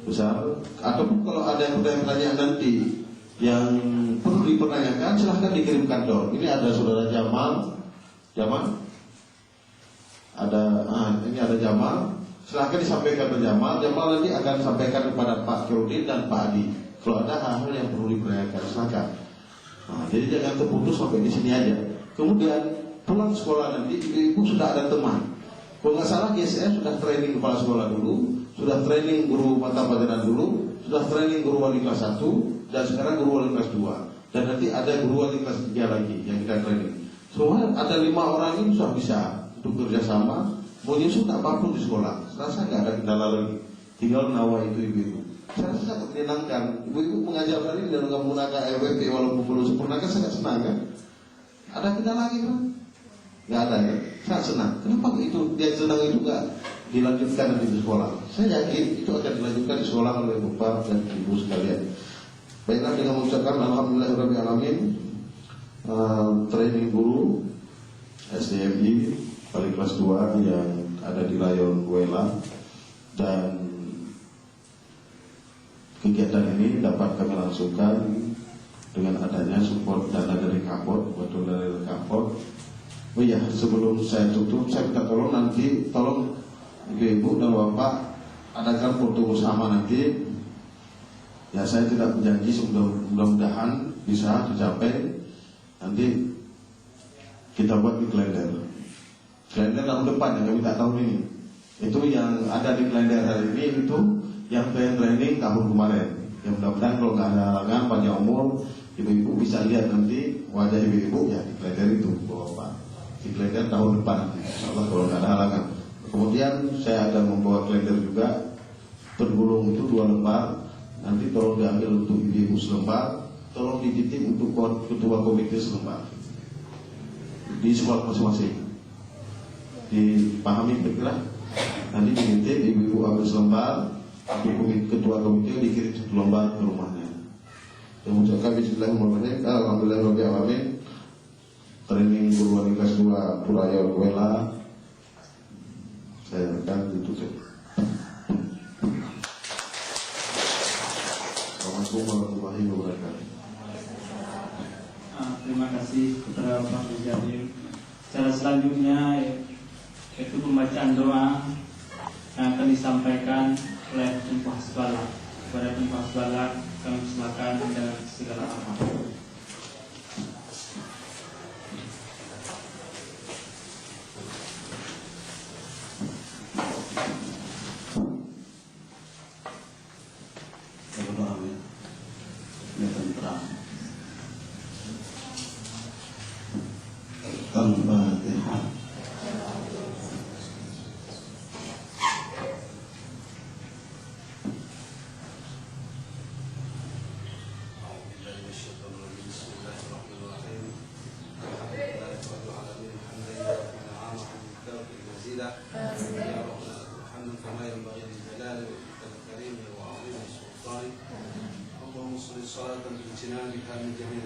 besar. Ataupun kalau ada pertanyaan nanti yang perlu dipertanyakan, silahkan dikirim kantor. Ini ada saudara Jamal, ini ada Jamal. Silahkan disampaikan ke Jamal. Jamal nanti akan sampaikan kepada Pak Khairudin dan Pak Adi. Kalau ada hal-hal yang perlu dipertanyakan, silahkan. Jadi jangan terputus sampai di sini aja. Kemudian pulang sekolah nanti ibu sudah ada teman. Kalau nggak salah GSM sudah training kepala sekolah dulu, sudah training guru mata pelajaran dulu, sudah training guru wali kelas 1, dan sekarang guru wali kelas 2. Dan nanti ada guru wali kelas 3 lagi yang kita training. Semua ada 5 orang ini sudah bisa untuk kerjasama, mau nyusun apapun di sekolah. Serasa nggak ada kendala lagi. Tinggal nawa itu ibu-ibu. Saya rasa sangat menyenangkan. Ibu-ibu mengajar tadi dan menggunakan RWP walaupun belum sempurna kan sangat senang kan? Ada kendala lagi kan? Nggak ada ya? Sangat senang. Kenapa itu dia senang itu nggak dilanjutkan nanti di sekolah? Saya yakin itu akan dilanjutkan di sekolah oleh bapak dan ibu sekalian. Baiklah, dengan mengucapkan alhamdulillahirabbil alamin, training guru SDMI wali kelas 2 yang ada di Rayon Wela, dan kegiatan ini dapat kami langsungkan dengan adanya support dana dari Kapot, bantuan dari Kapot. Oh iya, sebelum saya tutup, saya minta tolong nanti, tolong ibu-ibu dan bapak adakan foto bersama nanti. Ya, saya tidak berjanji, mudah-mudahan bisa tercapai. Nanti kita buat di kalender tahun depan yang kami tak tahu ini. Itu yang ada di kalender hari ini, itu yang training tahun kemarin. Ya, mudah-mudahan kalau nggak ada halangan panjang umur, ibu-ibu bisa lihat nanti wajah ibu-ibu ya di kalender itu, bapak. Di kalender tahun depan, insyaallah kalau nggak ada halangan. Kemudian saya akan membawa kalender juga tergulung itu 2 lembar. Nanti tolong diambil untuk ibu-ibu selembar, tolong dititip untuk ketua komite selembar di sekolah masing-masing. Dipahami kira-kira? Nanti dititip ibu-ibu ambil selembar, untuk ketua komite dikirim 1 lembar ke rumahnya. Yang mengucapkan bismillahirrahmanirrahim, alhamdulillahirabbil alamin. Training guru wali kelas 2 Rayon Wela saya akan ditutup. Assalamualaikum warahmatullahi wabarakatuh. Terima kasih kepada Pak Mujahid. Secara selanjutnya yaitu pembacaan doa yang akan disampaikan oleh Tunku Hasbala. Kepada Tunku Hasbala kami silakan dengan segala hormat. Al-Fatihah. اللهم صل صلاة باجتنابها من جميع